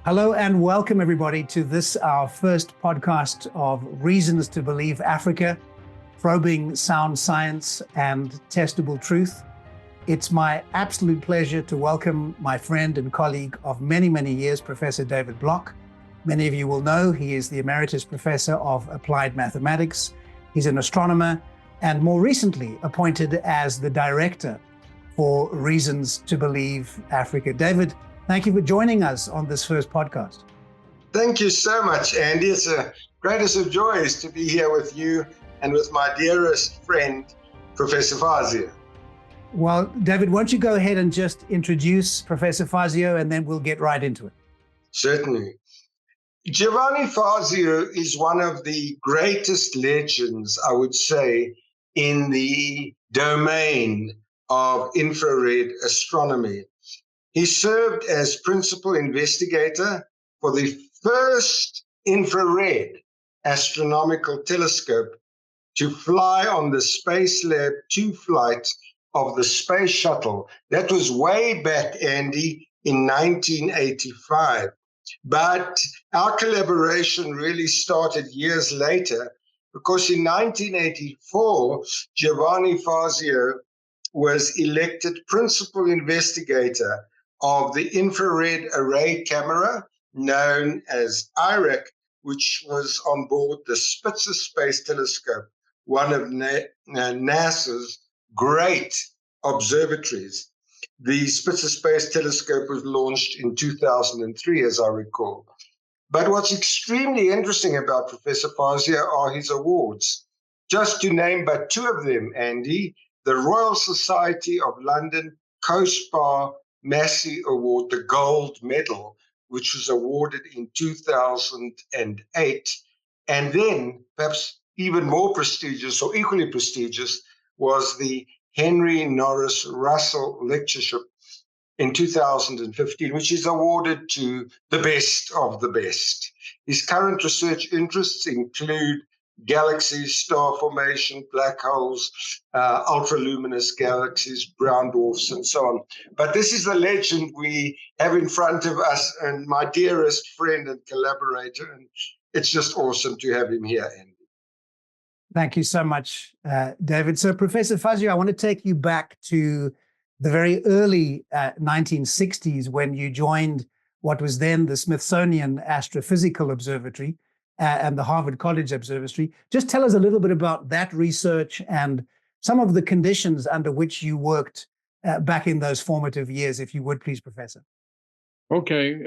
Hello and welcome everybody to this, our first podcast of Reasons to Believe Africa, probing sound science and testable truth. It's my absolute pleasure to welcome my friend and colleague of many, many years, Professor David Block. Many of you will know he is the Emeritus Professor of Applied Mathematics. He's an astronomer and more recently appointed as the Director for Reasons to Believe Africa. David, thank you for joining us on this first podcast. Thank you so much, Andy. It's a greatest of joys to be here with you and with my dearest friend, Professor Fazio. Well, David, why don't you go ahead and just introduce Professor Fazio and then we'll get right into it. Certainly. Giovanni Fazio is one of the greatest legends, I would say, in the domain of infrared astronomy. He served as principal investigator for the first infrared astronomical telescope to fly on the Spacelab 2 flight of the Space Shuttle. That was way back, Andy, in 1985. But our collaboration really started years later because in 1984, Giovanni Fazio was elected principal investigator of the infrared array camera known as IRAC, which was on board the Spitzer Space Telescope, one of NASA's great observatories. The Spitzer Space Telescope was launched in 2003, as I recall. But what's extremely interesting about Professor Fazio are his awards. Just to name but two of them, Andy, the Royal Society of London Co-Spar Massey Award, the gold medal, which was awarded in 2008. And then, perhaps even more prestigious or equally prestigious, was the Henry Norris Russell Lectureship in 2015, which is awarded to the best of the best. His current research interests include galaxies, star formation, black holes, ultraluminous galaxies, brown dwarfs, and so on. But this is the legend we have in front of us and my dearest friend and collaborator, and it's just awesome to have him here, Andy. Thank you so much, David. So, Professor Fazio, I want to take you back to the very early 1960s when you joined what was then the Smithsonian Astrophysical Observatory and the Harvard College Observatory. Just tell us a little bit about that research and some of the conditions under which you worked back in those formative years, if you would, please, Professor. Okay,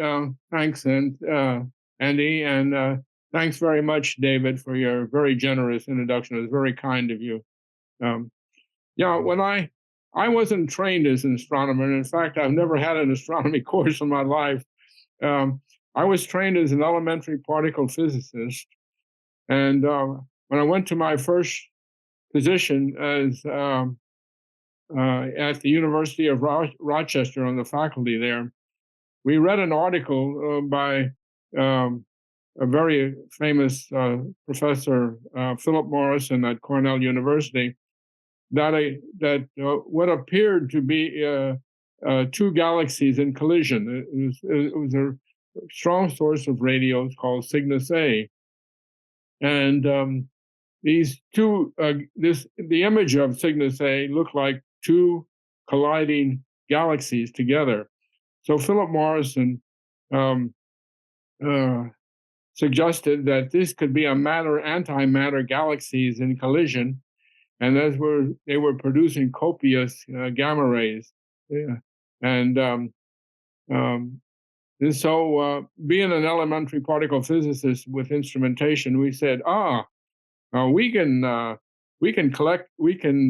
thanks, Andy, and thanks very much, David, for your very generous introduction. It was very kind of you. When I wasn't trained as an astronomer, and in fact, I've never had an astronomy course in my life. I was trained as an elementary particle physicist, and when I went to my first position as at the University of Rochester on the faculty there, we read an article by a very famous professor, Philip Morrison at Cornell University, that what appeared to be two galaxies in collision. It was a strong source of radio called Cygnus A, and these two, the image of Cygnus A looked like two colliding galaxies together. So Philip Morrison suggested that this could be a antimatter galaxies in collision, and they were producing copious gamma rays. Yeah. And so being an elementary particle physicist with instrumentation, we said, we can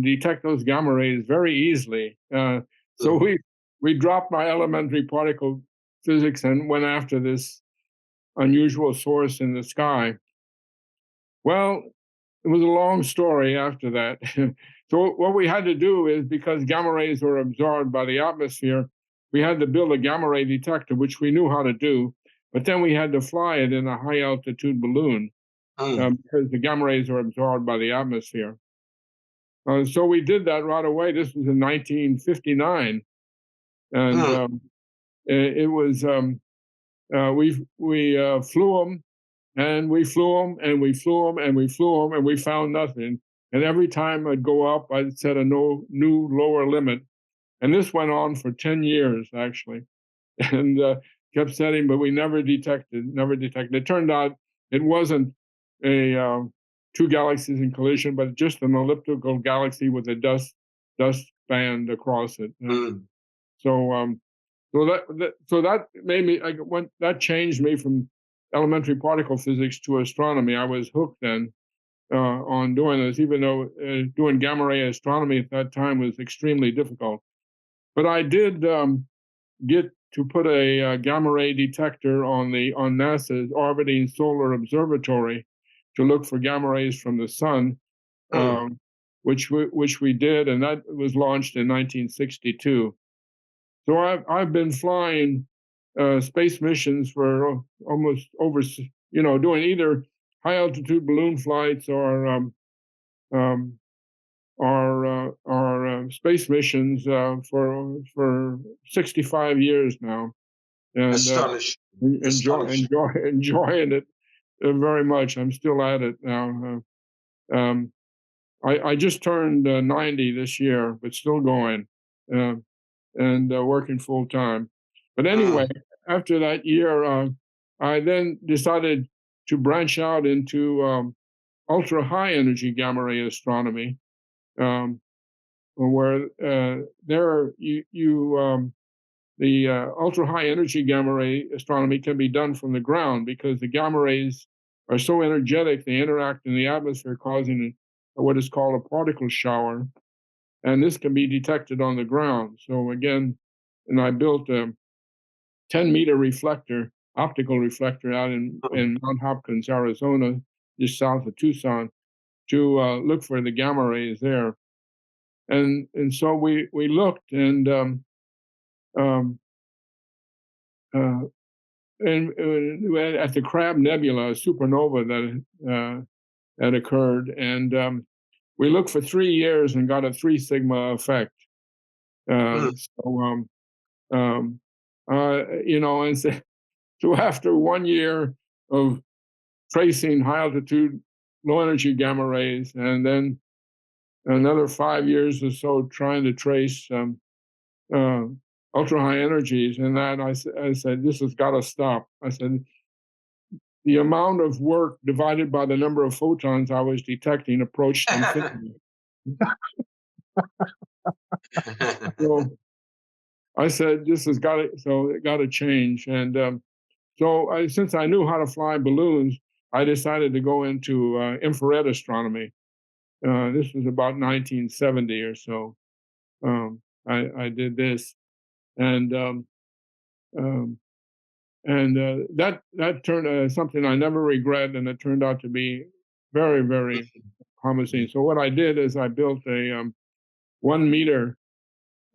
detect those gamma rays very easily. So we dropped my elementary particle physics and went after this unusual source in the sky. Well, it was a long story after that. So what we had to do is, because gamma rays were absorbed by the atmosphere, we had to build a gamma ray detector, which we knew how to do, but then we had to fly it in a high altitude balloon because the gamma rays are absorbed by the atmosphere. So we did that right away. This was in 1959. And it was we flew them, and we flew them, and we flew them, and we flew them, and we found nothing. And every time I'd go up, I'd set a new lower limit. And this went on for 10 years, actually, and kept setting, but we never detected. It turned out it wasn't a two galaxies in collision, but just an elliptical galaxy with a dust band across it. So that made me. That changed me from elementary particle physics to astronomy. I was hooked then on doing this, even though doing gamma ray astronomy at that time was extremely difficult. But I did get to put a gamma ray detector on NASA's orbiting solar observatory to look for gamma rays from the sun, which we did, and that was launched in 1962. So I've been flying space missions for almost over, doing either high altitude balloon flights or space missions for 65 years now, and Astonishing. enjoying it very much. I'm still at it now. I just turned 90 this year, but still going and working full time. But anyway, after that year, I then decided to branch out into ultra high energy gamma ray astronomy. Where the ultra high energy gamma ray astronomy can be done from the ground, because the gamma rays are so energetic, they interact in the atmosphere, causing what is called a particle shower, and this can be detected on the ground. So again, and I built a 10-meter reflector, optical reflector, out in Mount Hopkins, Arizona, just south of Tucson, to look for the gamma rays there. And so we looked, and at the Crab Nebula, a supernova that had occurred, and we looked for 3 years and got a 3 sigma effect. And so after 1 year of tracing high altitude, low energy gamma rays, and then another 5 years or so trying to trace ultra high energies, and that I said, this has got to stop. I said, the amount of work divided by the number of photons I was detecting approached infinity. So I said, this has got to, so it got to change. And since I knew how to fly balloons, I decided to go into infrared astronomy. This was about 1970 or so. I did this, and that turned something I never regret, and it turned out to be very, very promising. So what I did is I built a 1 meter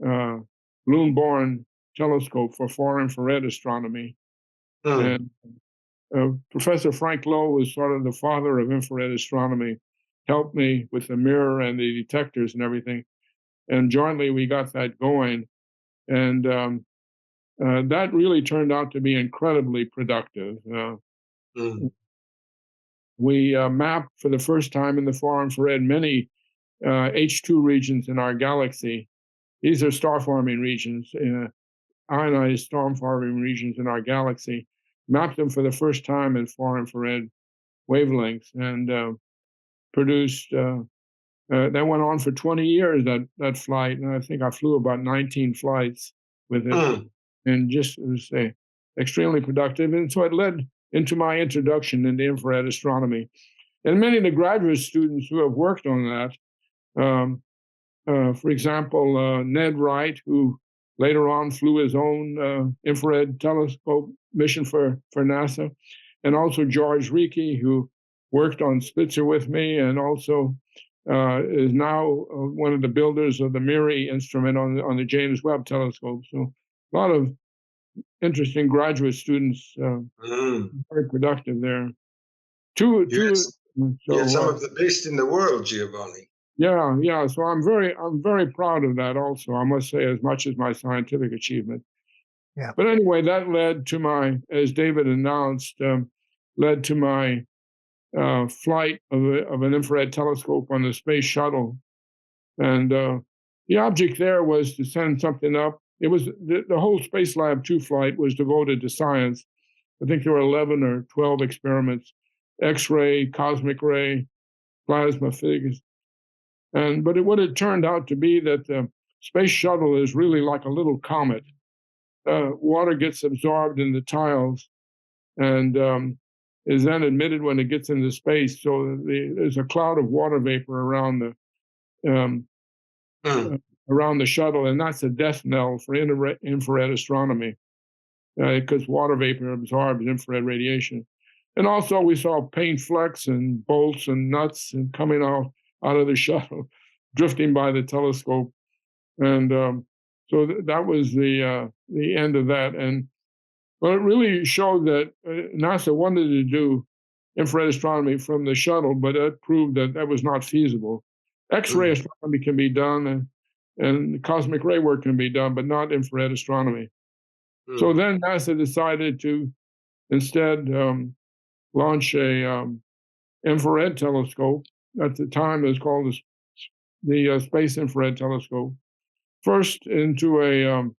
balloon-borne telescope for far infrared astronomy. And Professor Frank Lowe was sort of the father of infrared astronomy, helped me with the mirror and the detectors and everything. And jointly we got that going. And that really turned out to be incredibly productive. We mapped for the first time in the far infrared many H2 regions in our galaxy. These are star-forming regions, ionized star-forming regions in our galaxy. Mapped them for the first time in far infrared wavelengths, and produced. That went on for 20 years. That flight, and I think I flew about 19 flights with it, and just was extremely productive. And so it led into my introduction into infrared astronomy. And many of the graduate students who have worked on that, for example, Ned Wright, who later on flew his own infrared telescope mission for NASA, and also George Ricci, who worked on Spitzer with me, and also is now one of the builders of the MIRI instrument on the James Webb telescope. So a lot of interesting graduate students, very productive there. You're some of the best in the world, Giovanni. Yeah. So I'm very proud of that also, I must say, as much as my scientific achievement. Yeah. But anyway, that led to my, as David announced, led to my flight of an infrared telescope on the space shuttle. And the object there was to send something up. It was the whole Space Lab 2 flight was devoted to science. I think there were 11 or 12 experiments, X-ray, cosmic ray, plasma physics. But what it turned out to be that the space shuttle is really like a little comet. Water gets absorbed in the tiles and is then emitted when it gets into space. So there's a cloud of water vapor around the shuttle, and that's a death knell for infrared astronomy because water vapor absorbs infrared radiation. And also we saw paint flecks and bolts and nuts and coming out of the shuttle, drifting by the telescope. And so that was the end of that. And well, it really showed that NASA wanted to do infrared astronomy from the shuttle, but it proved that that was not feasible. X-ray astronomy can be done, and cosmic ray work can be done, but not infrared astronomy. So then NASA decided to instead launch a infrared telescope. At the time, it was called the Space Infrared Telescope. First into a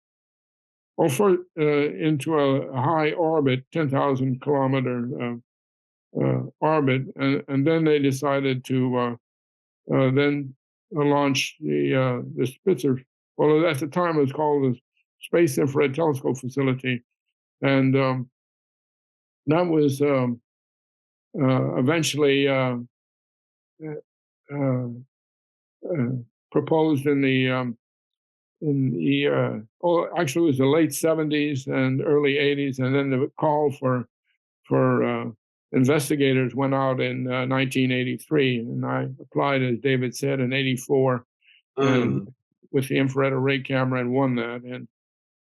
high orbit, 10,000 kilometer orbit, and then they decided to then launch the Spitzer. Well, at the time it was called the Space Infrared Telescope Facility, and that was eventually proposed in the actually it was the late 70s and early 80s, and then the call for investigators went out in 1983, and I applied, as David said, in 84, and with the infrared array camera, and won that.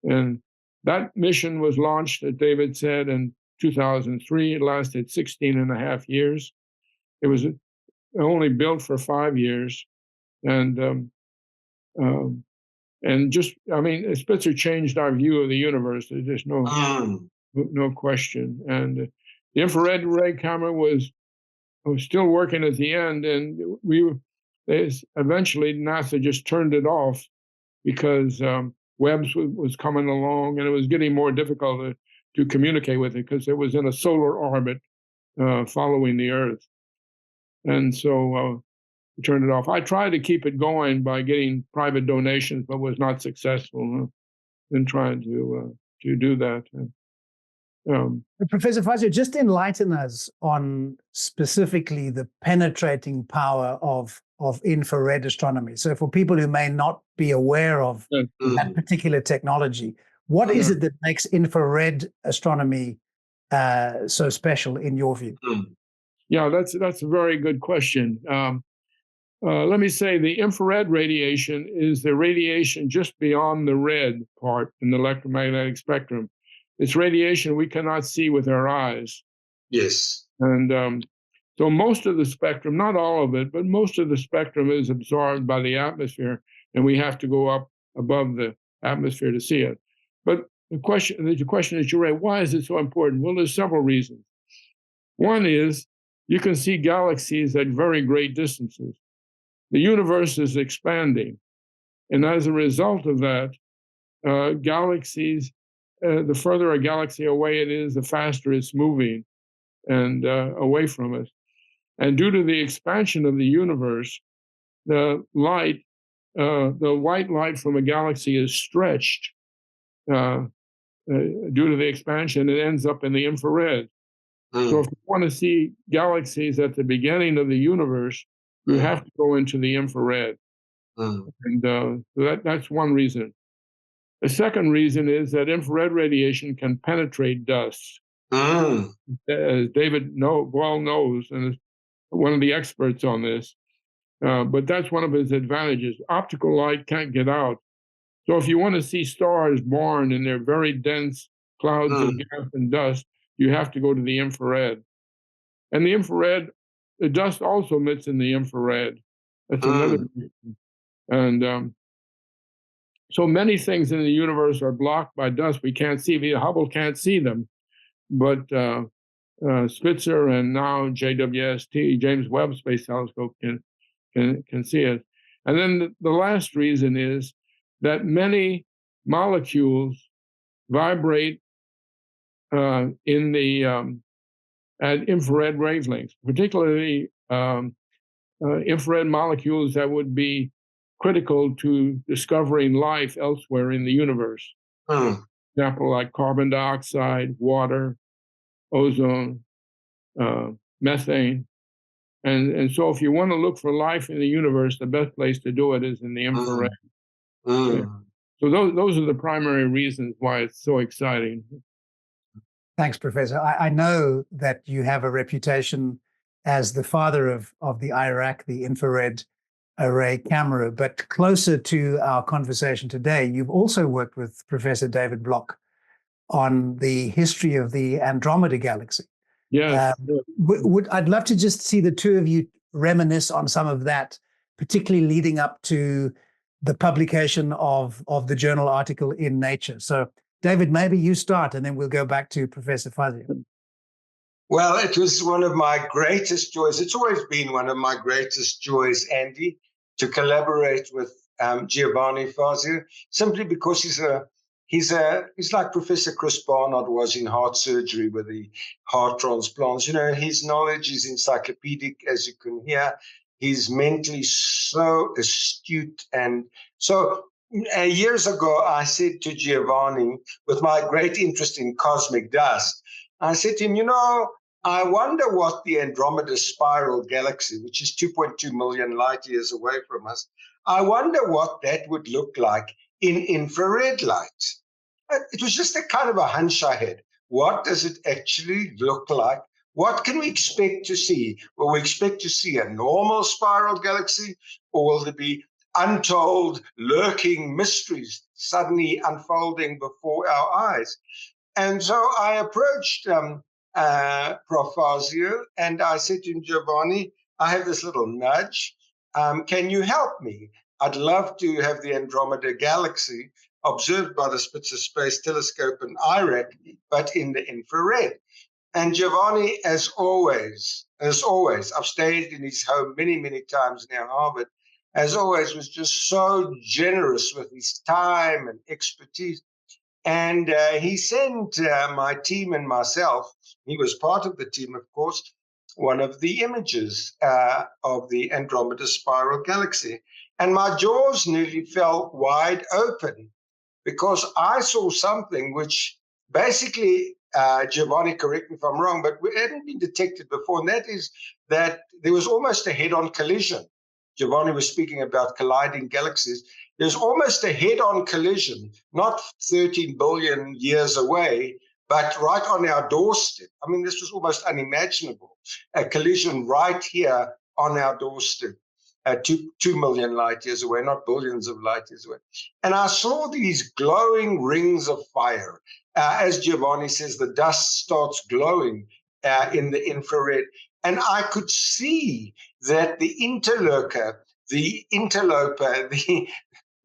And that mission was launched, as David said, in 2003. It lasted 16 and a half years. It was only built for 5 years, and just, I mean, Spitzer changed our view of the universe. There's just no question. And the infrared array camera was still working at the end, and eventually NASA just turned it off because Webb's was coming along, and it was getting more difficult to communicate with it because it was in a solar orbit following the Earth. And so we turned it off. I tried to keep it going by getting private donations, but was not successful in trying to do that. Professor Fazio, just enlighten us on specifically the penetrating power of infrared astronomy. So for people who may not be aware of that particular technology, what is it that makes infrared astronomy so special in your view? Yeah, that's a very good question. Let me say the infrared radiation is the radiation just beyond the red part in the electromagnetic spectrum. It's radiation we cannot see with our eyes. Yes. And so most of the spectrum, not all of it, but most of the spectrum is absorbed by the atmosphere, and we have to go up above the atmosphere to see it. But the question that you raised, why is it so important? Well, there's several reasons. One is you can see galaxies at very great distances. The universe is expanding, and as a result of that, galaxies, the further a galaxy away it is, the faster it's moving and away from us. And due to the expansion of the universe, the white light from a galaxy is stretched due to the expansion. It ends up in the infrared. So if you want to see galaxies at the beginning of the universe, you have to go into the infrared. And so that's one reason. The second reason is that infrared radiation can penetrate dust. As David well knows, and is one of the experts on this, but that's one of his advantages. Optical light can't get out. So if you want to see stars born in their very dense clouds of gas and dust, you have to go to the infrared. And the infrared, the dust also emits in the infrared. That's another reason. And so many things in the universe are blocked by dust. We can't see them. Hubble can't see them, but Spitzer and now JWST, James Webb Space Telescope, can see it. And then the last reason is that many molecules vibrate in the at infrared wavelengths, particularly infrared molecules that would be critical to discovering life elsewhere in the universe. For example, like carbon dioxide, water, ozone, methane. And so if you want to look for life in the universe, the best place to do it is in the infrared. Yeah. So those are the primary reasons why it's so exciting. Thanks, Professor. I know that you have a reputation as the father of the IRAC, the infrared array camera, but closer to our conversation today, you've also worked with Professor David Block on the history of the Andromeda Galaxy. Yes. I'd love to just see the two of you reminisce on some of that, particularly leading up to the publication of the journal article in Nature. So, David, maybe you start, and then we'll go back to Professor Fazio. Well, it was one of my greatest joys. It's always been one of my greatest joys, Andy, to collaborate with Giovanni Fazio, simply because he's like Professor Chris Barnard was in heart surgery with the heart transplants. You know, his knowledge is encyclopedic, as you can hear. He's mentally so astute. And so years ago, I said to Giovanni, with my great interest in cosmic dust, I said to him, you know, I wonder what the Andromeda spiral galaxy, which is 2.2 million light years away from us, I wonder what that would look like in infrared light. It was just a kind of a hunch I had. What does it actually look like? What can we expect to see? Will we expect to see a normal spiral galaxy, or will there be untold lurking mysteries suddenly unfolding before our eyes? And so I approached Prof Fazio, and I said to him, Giovanni, I have this little nudge. Can you help me? I'd love to have the Andromeda Galaxy observed by the Spitzer Space Telescope and IRAC, but in the infrared. And Giovanni, as always, I've stayed in his home many, many times near Harvard, as always, was just so generous with his time and expertise. And he sent my team and myself, he was part of the team, of course, one of the images of the Andromeda spiral galaxy. And my jaws nearly fell wide open because I saw something which basically, Giovanni, correct me if I'm wrong, but it hadn't been detected before. And that is that there was almost a head-on collision. Giovanni was speaking about colliding galaxies. There's almost a head-on collision, not 13 billion years away, but right on our doorstep. I mean, this was almost unimaginable. A collision right here on our doorstep, 2 million light years away, not billions of light years away. And I saw these glowing rings of fire. As Giovanni says, the dust starts glowing in the infrared. And I could see that the interloper,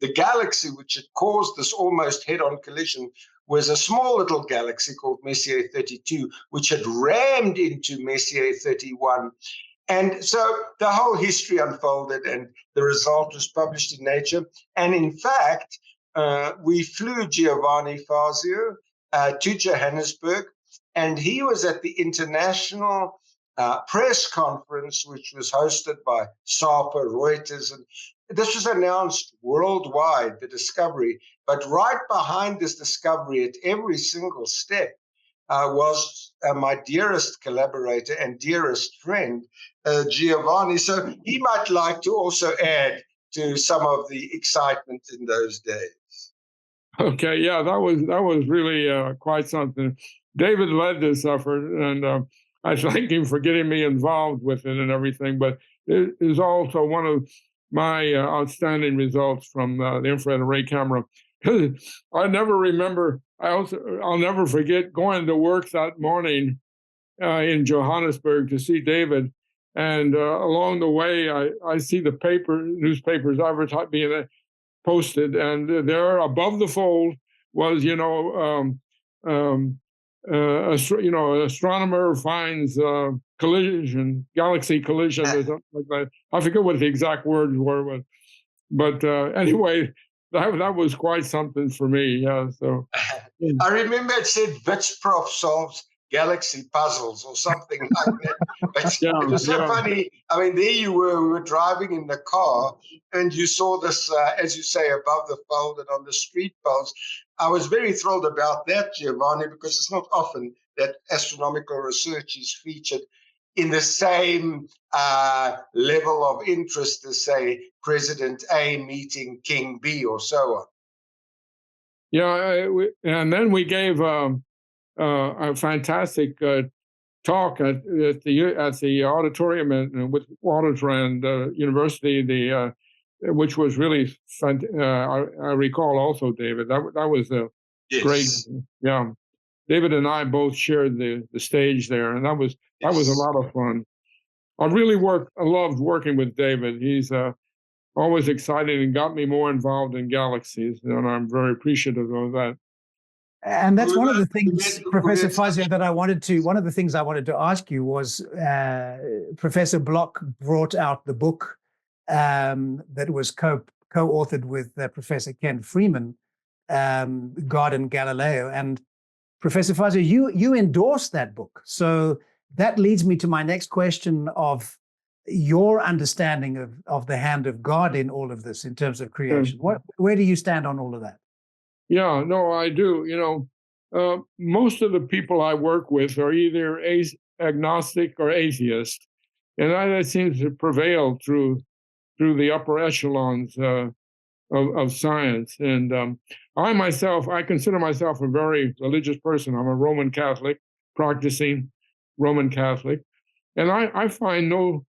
the galaxy which had caused this almost head-on collision was a small little galaxy called Messier 32, which had rammed into Messier 31. And so the whole history unfolded, and the result was published in Nature. And in fact, we flew Giovanni Fazio to Johannesburg, and he was at the international press conference, which was hosted by SAPA, Reuters, and this was announced worldwide, the discovery. But right behind this discovery at every single step was my dearest collaborator and dearest friend, Giovanni. So he might like to also add to some of the excitement in those days. Okay, yeah, that was really quite something. David led this effort, and I thank him for getting me involved with it and everything. But it is also one of my outstanding results from the infrared array camera. I never remember. I'll never forget going to work that morning in Johannesburg to see David, and along the way I see the newspapers advertising posted, and there above the fold was, astronomer finds galaxy collision or something like that. I forget what the exact words were, but anyway, that was quite something for me. Yeah. So I remember it said "Which Prof solves galaxy puzzles" or something like that. But yeah, it was so funny. I mean, there you were. We were driving in the car, and you saw this, as you say, above the fold and on the street poles. I was very thrilled about that, Giovanni, because it's not often that astronomical research is featured in the same level of interest as, say, President A meeting King B or so on. Yeah, and then we gave a fantastic talk at the auditorium with Watertrand University, which was really fun. I recall also, David, that was a Yes. great. Yeah, David and I both shared the stage there, and that was a lot of fun. I loved working with David. He's always excited and got me more involved in galaxies, and I'm very appreciative of that. And that's one of the things, Professor Fazio, one of the things I wanted to ask you was Professor Block brought out the book that was co-authored with Professor Ken Freeman, God and Galileo. And Professor Fazio, you endorsed that book. So that leads me to my next question of your understanding of the hand of God in all of this in terms of creation. Where do you stand on all of that? Yeah, no, I do. Most of the people I work with are either agnostic or atheist, and that seems to prevail through the upper echelons of science. And I consider myself a very religious person. I'm a Roman Catholic, practicing Roman Catholic, and I find no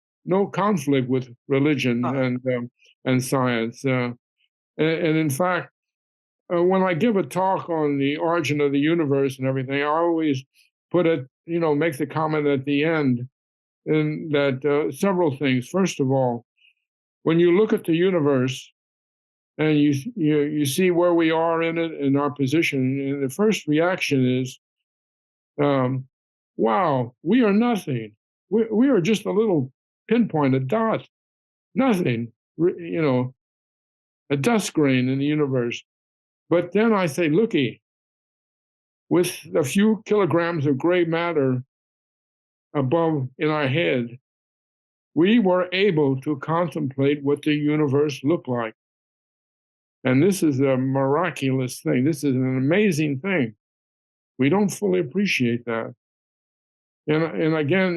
conflict with religion and science. And in fact, when I give a talk on the origin of the universe and everything, I always make the comment at the end, and that several things. First of all, when you look at the universe and you see where we are in it and our position, and the first reaction is, wow, we are nothing. We are just a little pinpoint, a dot, nothing, a dust grain in the universe. But then I say, looky, with a few kilograms of gray matter above in our head, we were able to contemplate what the universe looked like. And this is a miraculous thing. This is an amazing thing. We don't fully appreciate that. And again,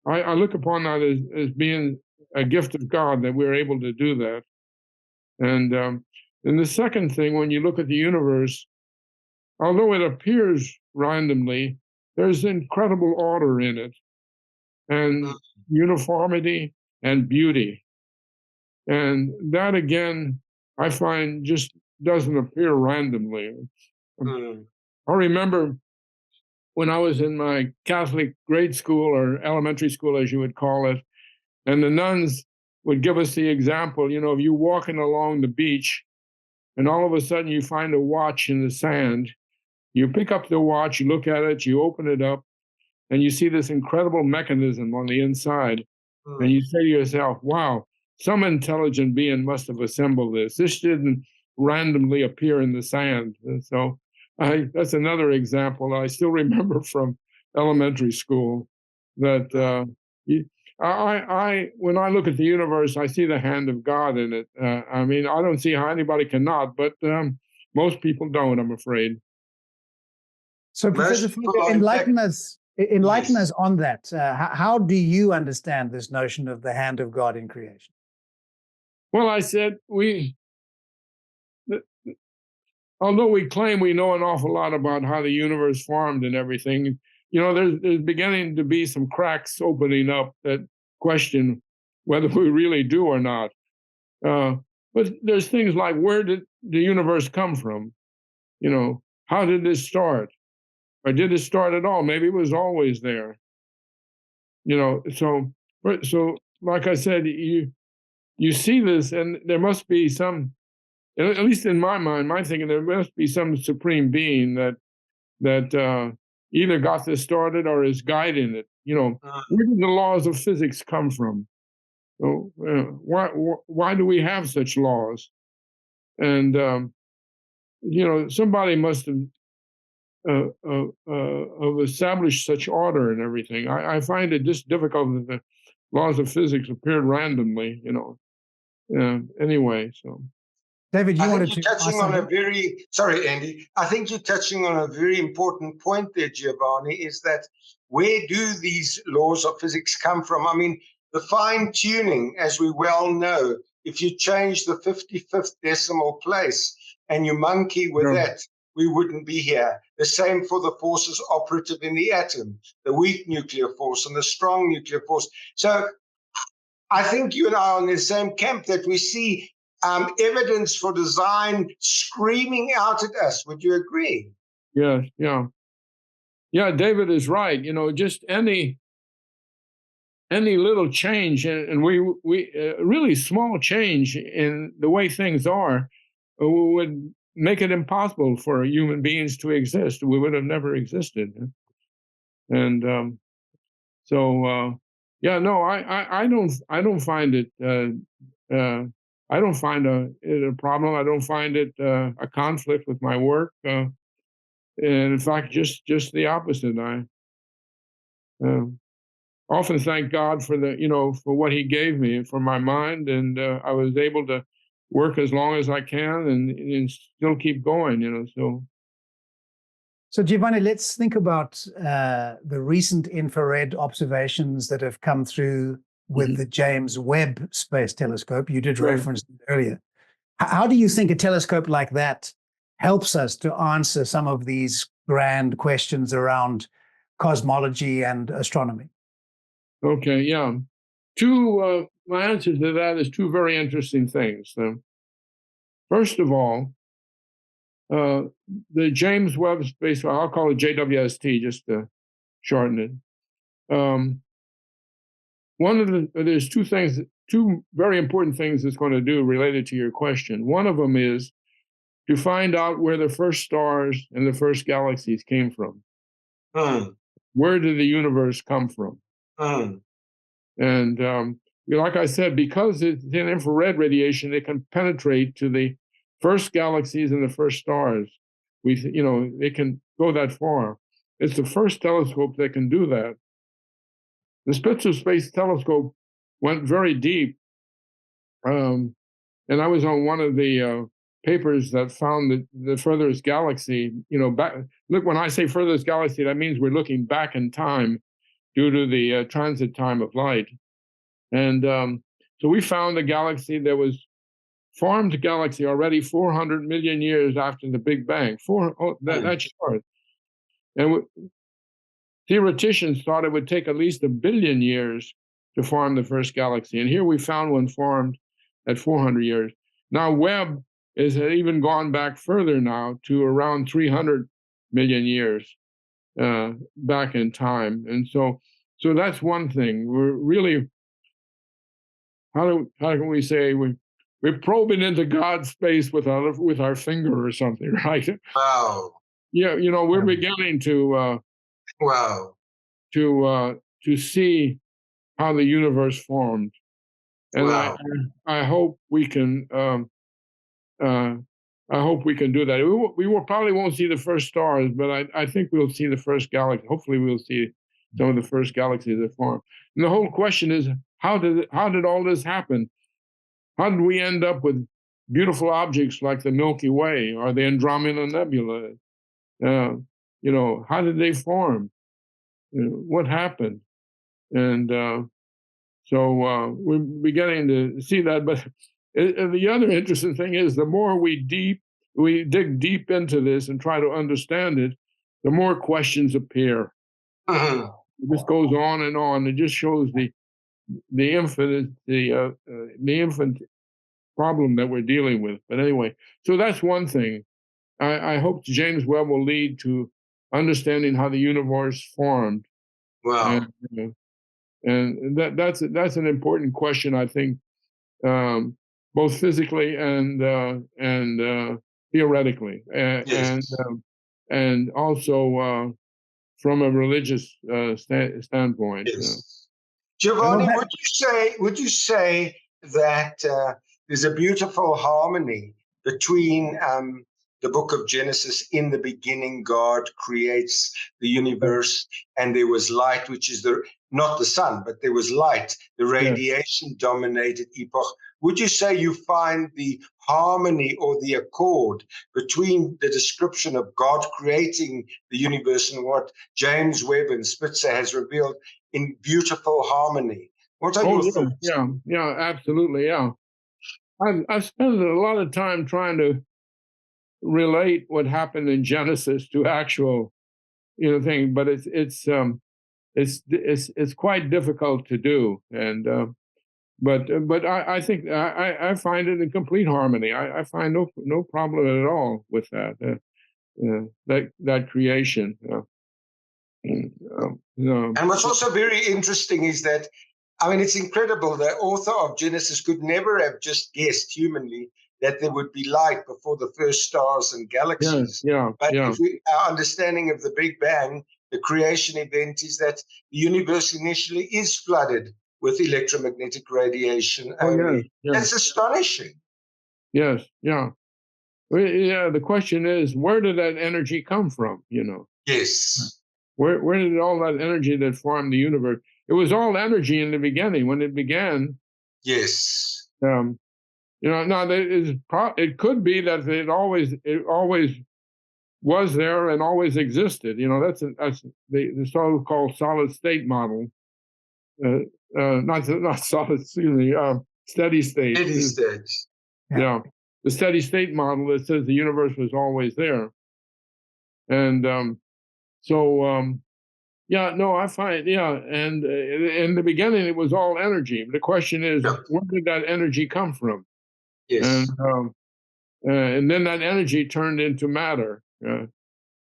I look upon that as being a gift of God that we're able to do that. And the second thing, when you look at the universe, although it appears randomly, there's incredible order in it, and uniformity and beauty. And that, again, I find just doesn't appear randomly. I remember when I was in my Catholic grade school or elementary school, as you would call it, and the nuns would give us the example, of you walking along the beach, and all of a sudden you find a watch in the sand. You pick up the watch, you look at it, you open it up, and you see this incredible mechanism on the inside. And you say to yourself, wow, some intelligent being must have assembled this. This didn't randomly appear in the sand. And so that's another example I still remember from elementary school, that when I look at the universe, I see the hand of God in it. I don't see how anybody cannot, but most people don't, I'm afraid. So, Professor Fazio, enlighten us on that. How do you understand this notion of the hand of God in creation? Well, I said although we claim we know an awful lot about how the universe formed and everything, there's beginning to be some cracks opening up that question whether we really do or not. But there's things like, where did the universe come from? How did this start? Or did it start at all? Maybe it was always there. So like I said, you see this, and there must be some at least in my mind, my thinking, there must be some supreme being that either got this started or is guiding it. Where did the laws of physics come from? So, why do we have such laws? And somebody must have established such order and everything. I find it just difficult that the laws of physics appeared randomly. Anyway, so. David, you I wanted think to you're touching ask on a something? very, sorry, Andy. I think you're touching on a very important point there, Giovanni, is that where do these laws of physics come from? I mean, the fine tuning, as we well know, if you change the 55th decimal place and you monkey with Yeah. that, we wouldn't be here. The same for the forces operative in the atom, the weak nuclear force and the strong nuclear force. So I think you and I are in the same camp that we see evidence for design screaming out at us. Would you agree? Yeah, yeah. Yeah, David is right. Just any little change, and we really small change in the way things are would make it impossible for human beings to exist. We would have never existed. And yeah, no, I don't find it. I don't find it a problem. I don't find it a conflict with my work. And in fact, just the opposite. I often thank God for for what He gave me and for my mind, and I was able to work as long as I can and still keep going. So, Giovanni, let's think about the recent infrared observations that have come through with the James Webb Space Telescope. You did Right. reference it earlier. How do you think a telescope like that helps us to answer some of these grand questions around cosmology and astronomy? Okay, yeah. My answer to that is two very interesting things. First of all, the James Webb Space, I'll call it JWST just to shorten it. There's two very important things it's going to do related to your question. One of them is to find out where the first stars and the first galaxies came from. Where did the universe come from? And like I said, because it's in infrared radiation, it can penetrate to the first galaxies and the first stars. It can go that far. It's the first telescope that can do that. The Spitzer Space Telescope went very deep, and I was on one of the papers that found the furthest galaxy. Look, when I say furthest galaxy, that means we're looking back in time due to the transit time of light. And so we found a galaxy that was formed galaxy already 400 million years after the Big Bang. That's short. And theoreticians thought it would take at least 1 billion years to form the first galaxy. And here we found one formed at 400 years. Now, Webb has even gone back further now to around 300 million years back in time. And so that's one thing. We're really, how can we say, we're probing into God's space with our finger or something, right? Wow. Yeah, we're beginning to Wow. to see how the universe formed, and Wow. I hope we can do that. We probably won't see the first stars, but I think we'll see the first galaxy. Hopefully, we'll see some of the first galaxies that formed. And the whole question is, how did all this happen? How did we end up with beautiful objects like the Milky Way or the Andromeda Nebula? How did they form? What happened? And so we're beginning to see that. But the other interesting thing is, the more we dig deep into this and try to understand it, the more questions appear. It just goes on and on. It just shows the infinite problem that we're dealing with. But anyway, so that's one thing. I hope James Webb will lead to understanding how the universe formed. Wow. And that's an important question, I think, both physically and theoretically, Yes. and also from a religious standpoint. Yes. Well, Giovanni, that, would you say that there's a beautiful harmony between the book of Genesis? In the beginning, God creates the universe, and there was light, which is not the sun, but there was light. The radiation dominated epoch. Would you say you find the harmony or the accord between the description of God creating the universe and what James Webb and Spitzer has revealed in beautiful harmony? What are your thoughts? Yeah, absolutely, yeah. I've spent a lot of time trying to relate what happened in Genesis to actual, thing, but it's quite difficult to do, and but I think I find it in complete harmony. I find no problem at all with that creation. And what's also very interesting is that, I mean, it's incredible. The author of Genesis could never have just guessed humanly that there would be light before the first stars and galaxies. But our understanding of the Big Bang, the creation event, is that the universe initially is flooded with electromagnetic radiation only. That's astonishing. Yes, yeah. Well, yeah, the question is, where did that energy come from, Yes. Where did all that energy that formed the universe? It was all energy in the beginning when it began. Yes. Now it could be that it always was there and always existed. That's the so-called solid state model. Not solid, excuse me, steady state. Steady state. Yeah. The steady state model that says the universe was always there. And I find, and in the beginning it was all energy. The question is, where did that energy come from? Yes. And then that energy turned into matter.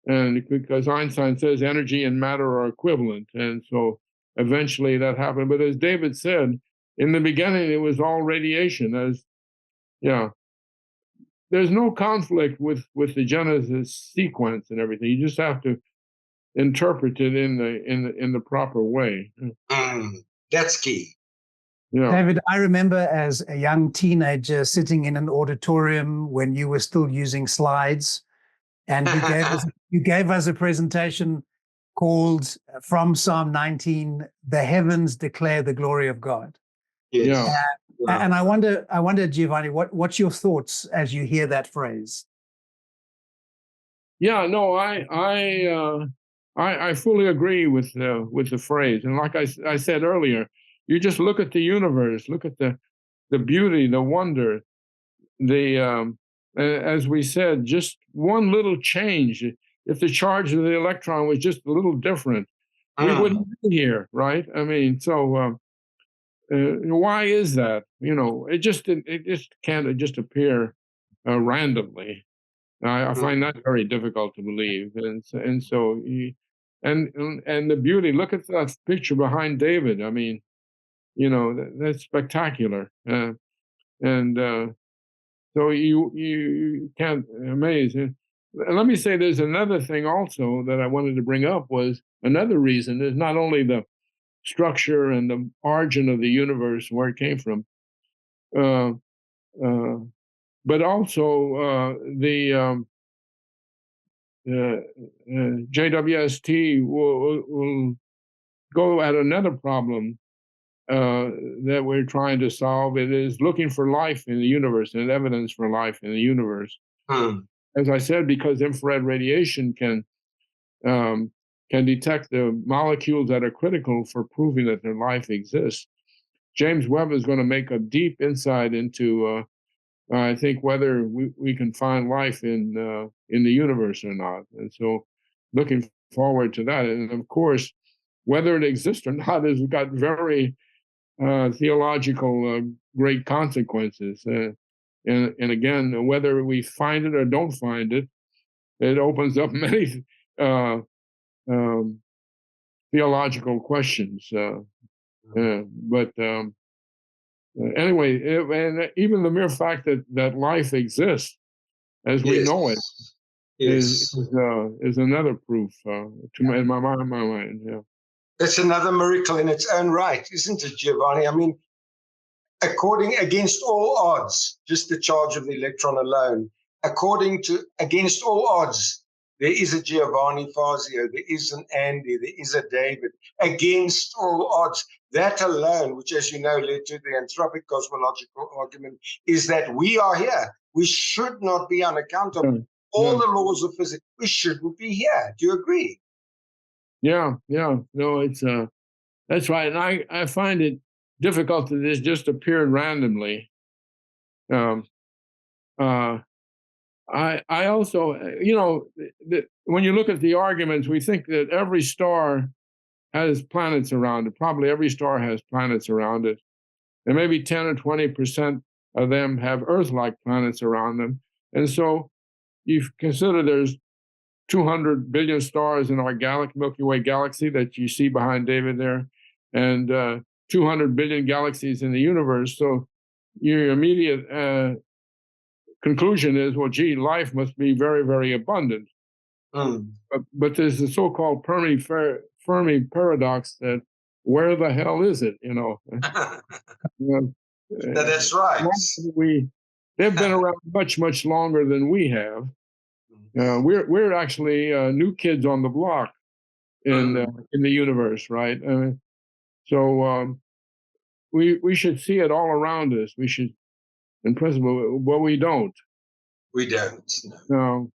And because Einstein says energy and matter are equivalent. And so eventually that happened. But as David said, in the beginning, it was all radiation. There's no conflict with the Genesis sequence and everything. You just have to interpret it in the proper way. That's key. Yeah. David, I remember as a young teenager sitting in an auditorium when you were still using slides, and you gave us a presentation called From Psalm 19, "The Heavens Declare the Glory of God." Yes. And I wonder, Giovanni, what's your thoughts as you hear that phrase? Yeah, no, I fully agree with the phrase, and like I said earlier, you just look at the universe, look at the beauty, the wonder, as we said, just one little change. If the charge of the electron was just a little different, we wouldn't be here, right? I mean, so why is that? It just can't just appear randomly. I find that very difficult to believe, and the beauty. Look at that picture behind David. I mean, that's spectacular, so you can't amaze. And let me say, there's another thing also that I wanted to bring up. Was another reason is not only the structure and the origin of the universe, where it came from, but also the JWST will go at another problem that we're trying to solve. It is looking for life in the universe and evidence for life in the universe. As I said, because infrared radiation can detect the molecules that are critical for proving that their life exists. James Webb is going to make a deep insight into I think whether we can find life in the universe or not. And so looking forward to that. And of course, whether it exists or not has got very theological great consequences. And again, whether we find it or don't find it, it opens up many theological questions. But anyway, and even the mere fact that life exists as we know it Yes. is another proof in my mind. Yeah. It's another miracle in its own right, isn't it, Giovanni? I mean, against all odds, just the charge of the electron alone, against all odds, there is a Giovanni Fazio, there is an Andy, there is a David. Against all odds, that alone, which, as you know, led to the anthropic cosmological argument, is that we are here. We should not be unaccountable. All the laws of physics, we shouldn't be here. Do you agree? Yeah. No, it's that's right. And I find it difficult that this just appeared randomly. I also, when you look at the arguments, we think that every star has planets around it. Probably every star has planets around it. And maybe 10 or 20% of them have Earth-like planets around them. And so you consider there's 200 billion stars in our Milky Way galaxy that you see behind David there, and 200 billion galaxies in the universe. So your immediate conclusion is, well, gee, life must be very, very abundant. But there's the so-called Fermi paradox that where the hell is it? That's right. They've been around much, much longer than we have. We're actually new kids on the block in the universe, right? So we should see it all around us. We should, in principle, but we don't. We don't. No.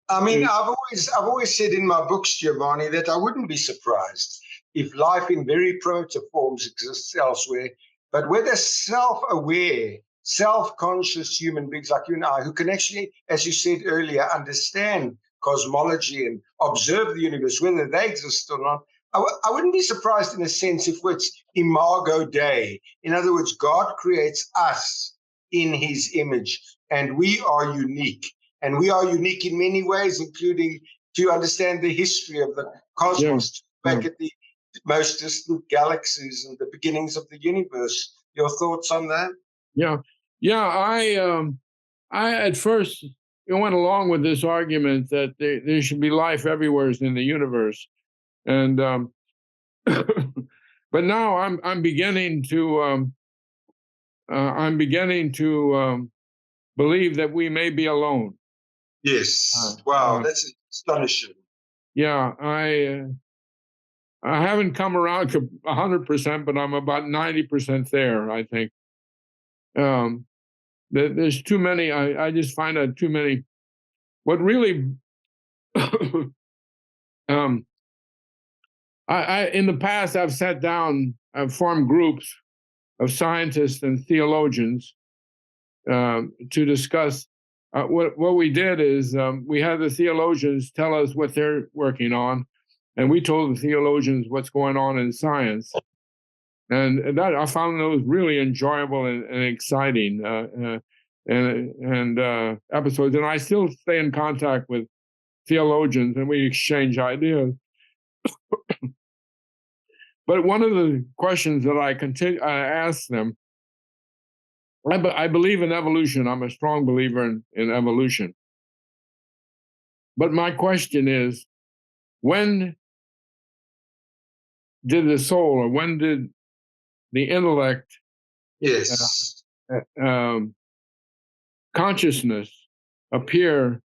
I mean, I've always said in my books, Giovanni, that I wouldn't be surprised if life in very primitive forms exists elsewhere, but whether self-aware, self-conscious human beings like you and I, who can actually, as you said earlier, understand cosmology and observe the universe, whether they exist or not, I wouldn't be surprised in a sense if it's Imago Dei. In other words, God creates us in his image, and we are unique. And we are unique in many ways, including to understand the history of the cosmos, back at the most distant galaxies and the beginnings of the universe. Your thoughts on that? I at first went along with this argument that there should be life everywhere in the universe, and but now I'm beginning to believe that we may be alone. Yes. Wow, that's astonishing. Yeah, I haven't come around to 100%, but I'm about 90% there, I think. There's too many. I just find out too many. What really, I in the past I've sat down, I've formed groups of scientists and theologians to discuss. What we did is we had the theologians tell us what they're working on, and we told the theologians what's going on in science. And that I found those really enjoyable and exciting episodes. And I still stay in contact with theologians, and we exchange ideas. But one of the questions that I ask them, I believe in evolution. I'm a strong believer in evolution. But my question is, when did the soul, or when did the intellect, consciousness appear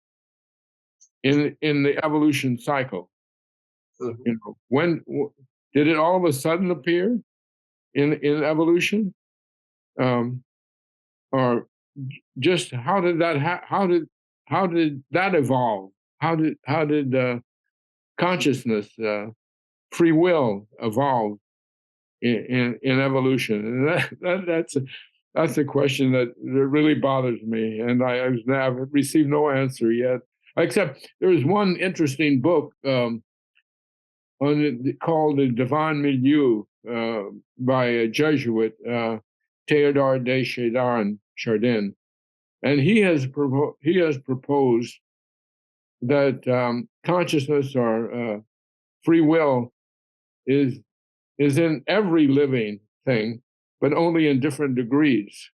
in the evolution cycle? When did it all of a sudden appear in evolution, or just how did that evolve? How did consciousness, free will evolve in evolution? And that's a question that really bothers me, and I've received no answer yet. Except there is one interesting book called The Divine Milieu by a Jesuit, Théodore de Chardin, and he has proposed that consciousness or free will is in every living thing, but only in different degrees,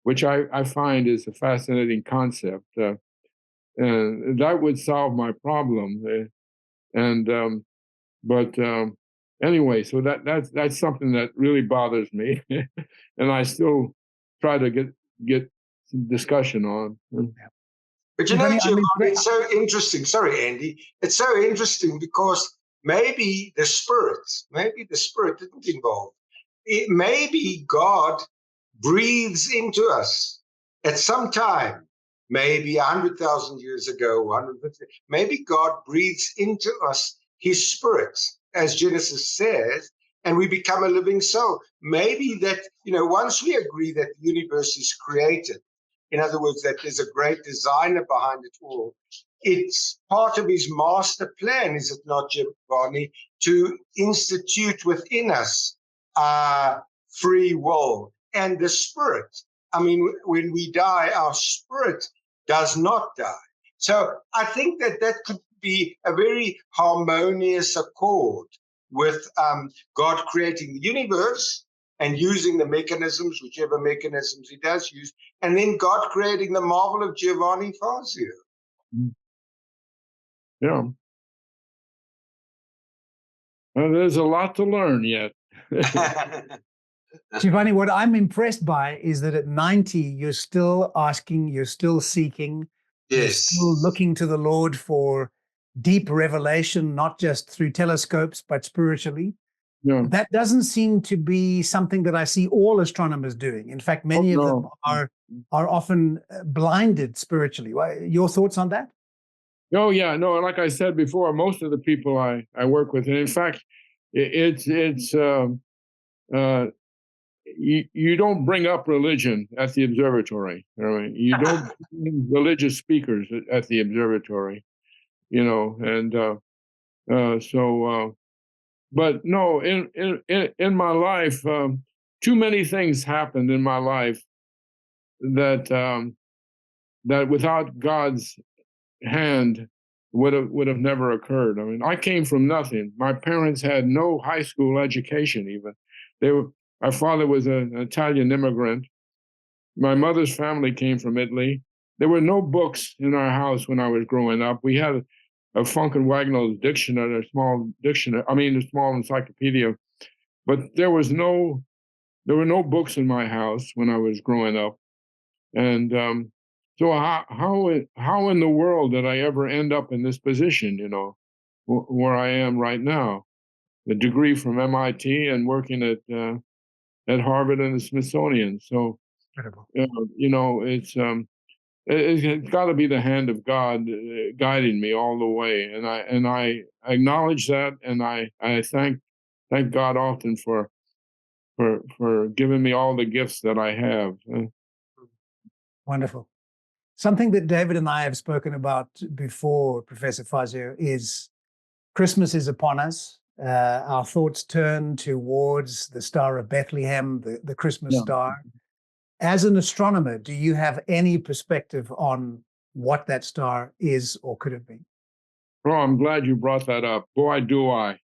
which I find is a fascinating concept. And that would solve my problem. Anyway, so that's something that really bothers me, and I still try to get some discussion on. But Giovanni, Giovanni, it's so interesting. Sorry, Andy. It's so interesting because maybe the spirit didn't involve. Maybe God breathes into us at some time, maybe 100,000 years ago, 150. Maybe God breathes into us his spirit, as Genesis says, and we become a living soul. Maybe that, once we agree that the universe is created, in other words, that there's a great designer behind it all, it's part of his master plan, is it not, Giovanni, to institute within us free will and the spirit. I mean, when we die, our spirit does not die. So I think that could be a very harmonious accord with God creating the universe and using the mechanisms, whichever mechanisms he does use, and then God creating the marvel of Giovanni Fazio. Yeah. Well, there's a lot to learn yet. Giovanni, what I'm impressed by is that at 90, you're still asking, you're still seeking, you're still looking to the Lord for deep revelation, not just through telescopes, but spiritually. Yeah. That doesn't seem to be something that I see all astronomers doing. In fact, many of them are often blinded spiritually. Your thoughts on that? Oh, yeah. No, like I said before, most of the people I work with, and in fact, you don't bring up religion at the observatory. You don't bring religious speakers at the observatory, but no, in my life, too many things happened in my life that without God's hand would have never occurred. I mean, I came from nothing. My parents had no high school education even. My father was an Italian immigrant. My mother's family came from Italy. There were no books in our house when I was growing up. We had a Funk and Wagnall's dictionary, a small encyclopedia, but there were no books in my house when I was growing up. And so how in the world did I ever end up in this position, where I am right now? The degree from MIT and working at Harvard and the Smithsonian. So, it's got to be the hand of God guiding me all the way, and I acknowledge that, and I thank God often for giving me all the gifts that I have. Wonderful. Something that David and I have spoken about before, Professor Fazio, is Christmas is upon us. Our thoughts turn towards the Star of Bethlehem, the Christmas star. As an astronomer, do you have any perspective on what that star is or could have been? Oh, I'm glad you brought that up. Boy, do I.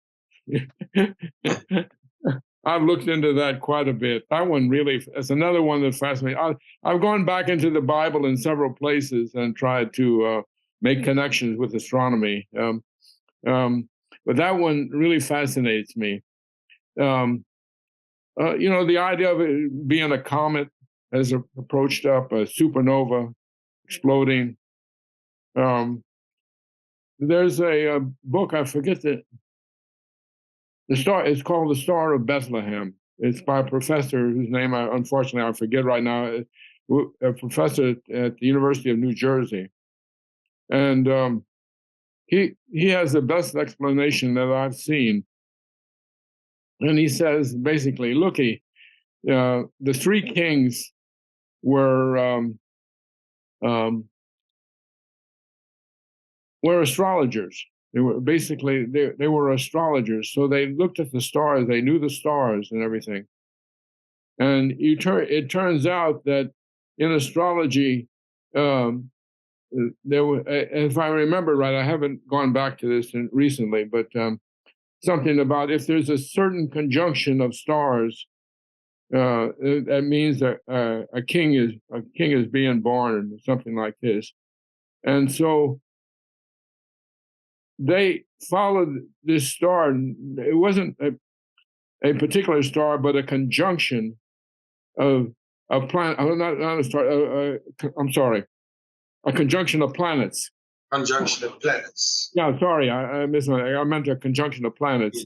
I've looked into that quite a bit. That one really, it's another one that fascinates me. I've gone back into the Bible in several places and tried to make connections with astronomy. But that one really fascinates me. The idea of it being a comet has approached up, a supernova exploding. There's a book, I forget the star. It's called The Star of Bethlehem. It's by a professor whose name unfortunately I forget right now. A professor at the University of New Jersey, and he has the best explanation that I've seen. And he says basically, looky, the three kings were astrologers. They were astrologers. So they looked at the stars. They knew the stars and everything. And it turns out that in astrology, there were, if I remember right, I haven't gone back to this recently, but something about if there's a certain conjunction of stars that means that a king is being born, or something like this. And so they followed this star, and it wasn't a particular star, but a conjunction of planet. Not a star. I'm sorry, a conjunction of planets. Conjunction of planets. Yeah, sorry, I meant a conjunction of planets.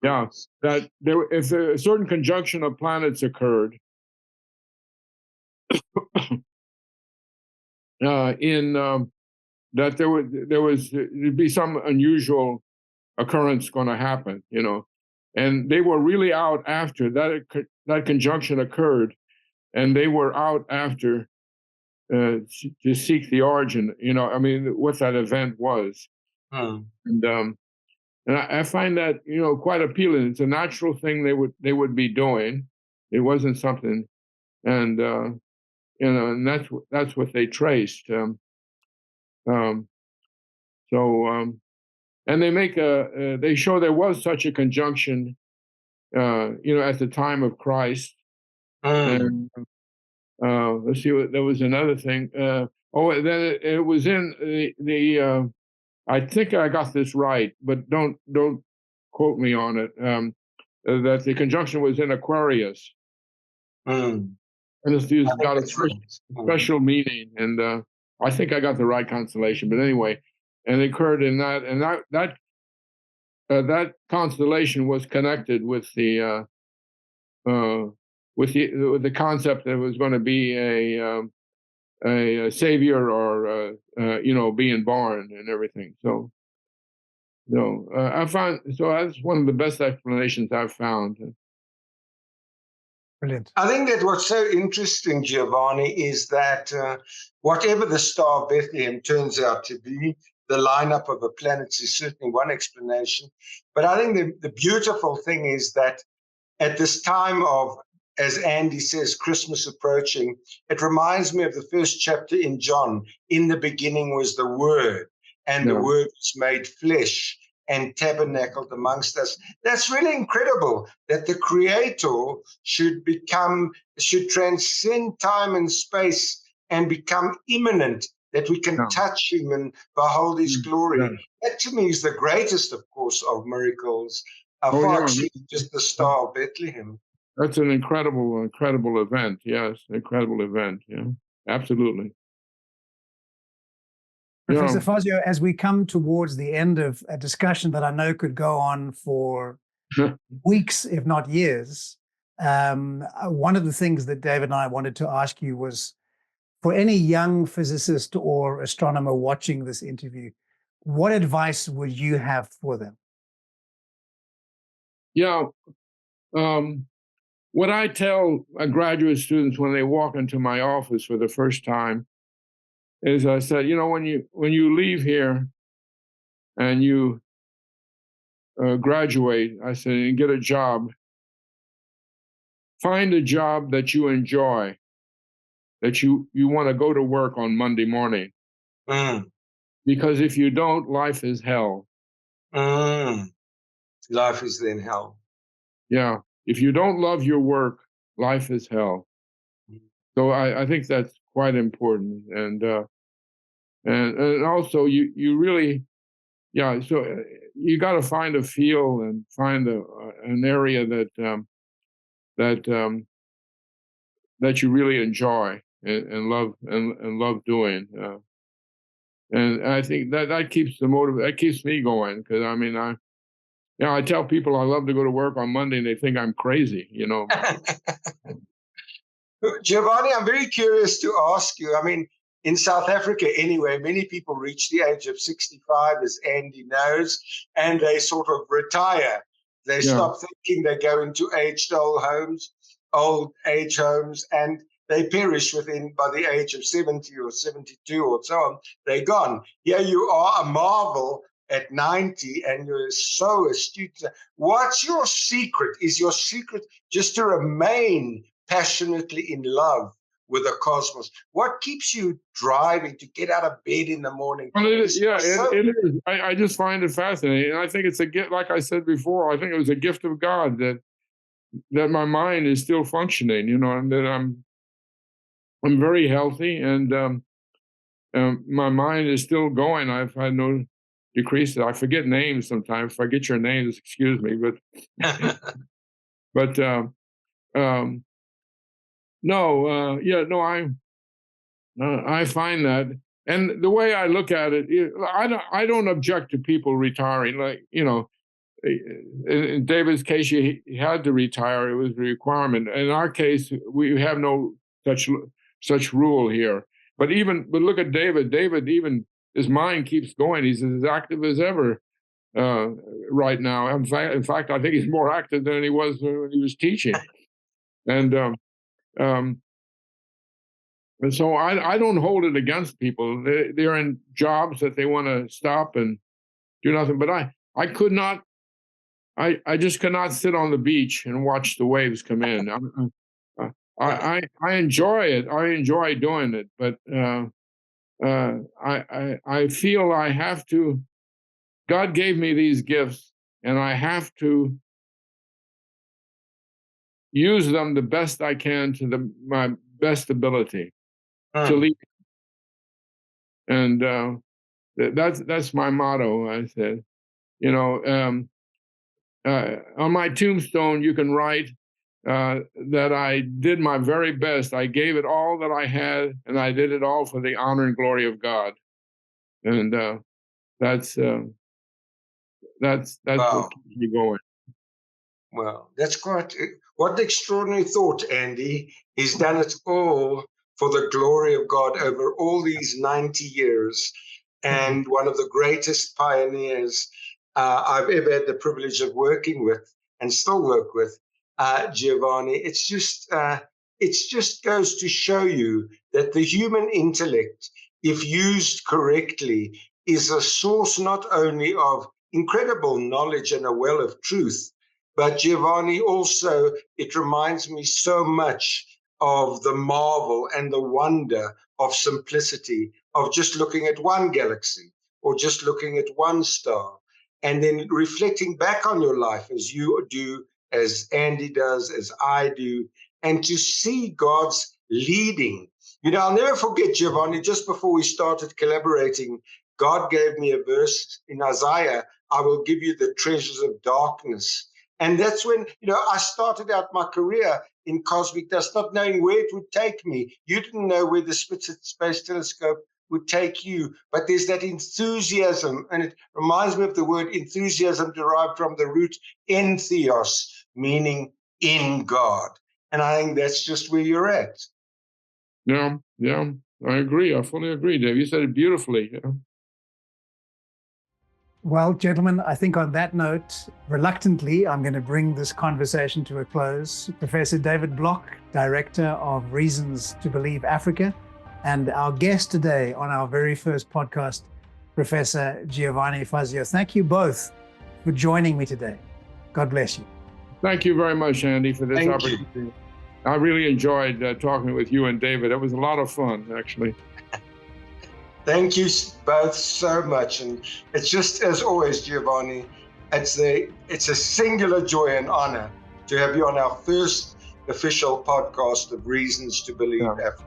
Yeah, that if a certain conjunction of planets occurred that there'd be some unusual occurrence going to happen, and they were really out after that conjunction occurred, and they were out after to seek the origin, what that event was. And I find that quite appealing. It's a natural thing they would be doing. It wasn't something, and and that's what they traced. And they show there was such a conjunction, at the time of Christ. And let's see, there was another thing. And then it was in the I think I got this right, but don't quote me on it. That the conjunction was in Aquarius, and it's got a special meaning. And I think I got the right constellation, but anyway, and it occurred in that, and that constellation was connected with the concept that it was going to be a savior, or being born and everything. So I found that's one of the best explanations I've found. Brilliant. I think that what's so interesting, Giovanni, is that whatever the star of Bethlehem turns out to be, the lineup of the planets is certainly one explanation. But I think the beautiful thing is that at this time of, as Andy says, Christmas approaching, it reminds me of the first chapter in John. In the beginning was the Word, and the Word was made flesh and tabernacled amongst us. That's really incredible that the Creator should transcend time and space and become immanent, that we can touch him and behold his glory. That to me is the greatest, of course, of miracles, far exceeding just the Star of Bethlehem. That's an incredible event. Yes, incredible event. Yeah, absolutely. Professor Fazio, as we come towards the end of a discussion that I know could go on for weeks, if not years, one of the things that David and I wanted to ask you was, for any young physicist or astronomer watching this interview, what advice would you have for them? Yeah. What I tell graduate students when they walk into my office for the first time is, I said, when you leave here and you graduate, I said, and get a job, find a job that you enjoy, that you want to go to work on Monday morning. Because if you don't, life is hell. Life is then hell. Yeah. If you don't love your work, life is hell. So I think that's quite important. And also you really, so you got to find a field and find an area that you really enjoy and love doing. And I think that keeps that keeps me going, because I tell people I love to go to work on Monday, and they think I'm crazy, Giovanni, I'm very curious to ask you. In South Africa anyway, many people reach the age of 65, as Andy knows, and they sort of retire. They stop thinking, they go into old age homes, and they perish by the age of 70 or 72 or so on. They're gone. Here you are, a marvel at 90, and you're so astute. What's your secret? Is your secret just to remain passionately in love with the cosmos? What keeps you driving to get out of bed in the morning? Well, it is. It is. I just find it fascinating. And I think it's a gift, like I said before, I think it was a gift of God that that my mind is still functioning, and that I'm very healthy, and my mind is still going. I've had no decrease. I forget names sometimes. If I get your names, excuse me, but no, yeah, no, I find that, and the way I look at it, I don't object to people retiring. Like, in David's case, he had to retire; it was a requirement. In our case, we have no such rule here. But look at David. David, even his mind keeps going. He's as active as ever right now. In fact, I think he's more active than he was when he was teaching. And and so I don't hold it against people. They're in jobs that they want to stop and do nothing. But I could not. I just could not sit on the beach and watch the waves come in. I enjoy it. I enjoy doing it, but I feel I have to. God gave me these gifts, and I have to use them the best I can to my best ability to lead. And that's my motto. I said, on my tombstone, you can write that I did my very best. I gave it all that I had, and I did it all for the honor and glory of God. And that's Wow. what keeps me going. Well, that's quite what an extraordinary thought, Andy. He's done it all for the glory of God over all these 90 years, and one of the greatest pioneers I've ever had the privilege of working with and still work with, Giovanni. It just goes to show you that the human intellect, if used correctly, is a source not only of incredible knowledge and a well of truth, but Giovanni, also, it reminds me so much of the marvel and the wonder of simplicity, of just looking at one galaxy or just looking at one star, and then reflecting back on your life as you do, as Andy does, as I do, and to see God's leading. I'll never forget, Giovanni, just before we started collaborating, God gave me a verse in Isaiah, I will give you the treasures of darkness. And that's when, I started out my career in cosmic dust, not knowing where it would take me. You didn't know where the Spitzer Space Telescope would take you, but there's that enthusiasm, and it reminds me of the word enthusiasm derived from the root entheos, meaning in God. And I think that's just where you're at. Yeah, I agree. I fully agree, Dave. You said it beautifully. Well, gentlemen, I think on that note, reluctantly, I'm going to bring this conversation to a close. Professor David Block, Director of Reasons to Believe Africa, and our guest today on our very first podcast, Professor Giovanni Fazio. Thank you both for joining me today. God bless you. Thank you very much, Andy, for this opportunity. I really enjoyed talking with you and David. It was a lot of fun, actually. Thank you both so much. And it's just, as always, Giovanni, it's a singular joy and honor to have you on our first official podcast of Reasons to Believe Africa.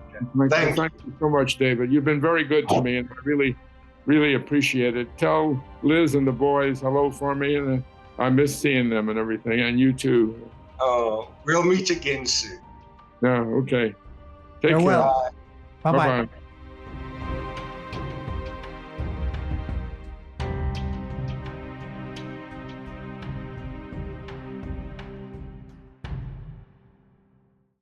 Thank you so much, David. You've been very good to me, and I really, really appreciate it. Tell Liz and the boys hello for me, and I miss seeing them and everything, and you too. Oh, we'll meet again soon. Yeah, okay. Take care. Bye-bye. Bye-bye.